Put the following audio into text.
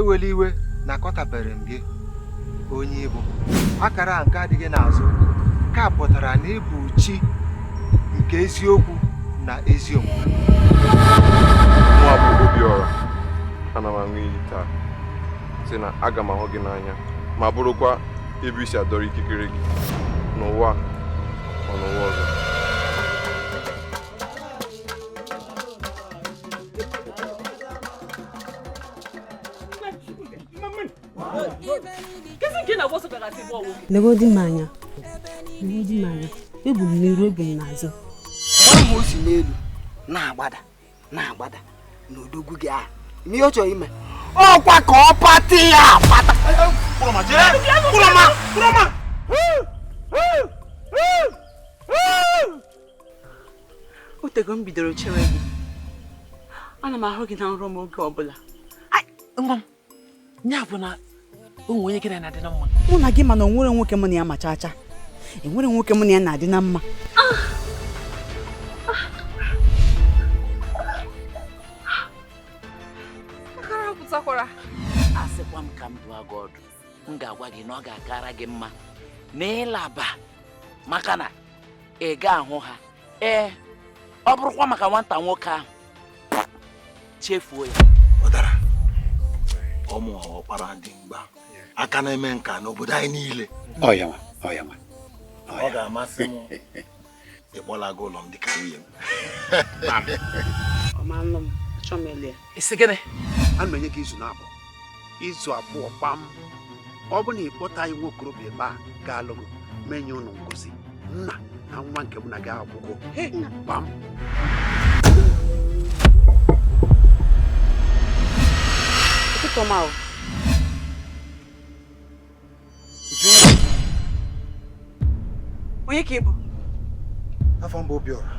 eweli iwe na akọtabere m gị onye Igbo. Akara nke adịghị n'azụ nke a pụtara na ịbụ chi nke eziokwu na ezi omume. Nwa bụ Obiora, ana m aṅụ iyi taa sị na aga m ahụ gị n'anya ma bụrụkwa ebe isi adọrọ ikikere gị n'ụwa ma n'ụwa ọzọ. Legodi m anya, ebu m n'iru, ebu m n'azụ. Ọ o si n'elu na-agbada n'odogwu gị ahụ. Ihe ọ chọrọ ime ọkwa ka ọ pati ya apata. Otego m bidoro chewe gị. Ana m ahụ gị na nrọ m oge ọbụla. Nwa m, nya bụ na o nwere onye gị na-adị na mma. Mụ na gị ma na o nwere nwoke m na ya ma chacha. Enwere nwoke m na ya na-adị na mma. Asịkwa m ka m dụọ gị ọdụ, m ga-agwa gị na ọ ga-akara gị mma na ịlaba maka na ị ga-ahụ ha. Ọ bụrụkwa maka nwata nwoke ahụ, chefuo ya. Ụdara ọmụ ọkpara dị mgba aka na-eme nka n'obodo anyị niile. Ọ ga-amasị m ịkpọlaga ụlọ m dịka nwunye m. Ọmalụ m, achọ m ele. Isi gịnị? Ana m enye gị izu abụọ kpam. Ọ bụ na ịkpọta anyị nwokorobịa ebe a ga-alụ gị menye ụnụ ngozi nna na nwa nke m na gị akwụkwọ kpam. Onye ka ị bụ? Afọ m bụ Obiora.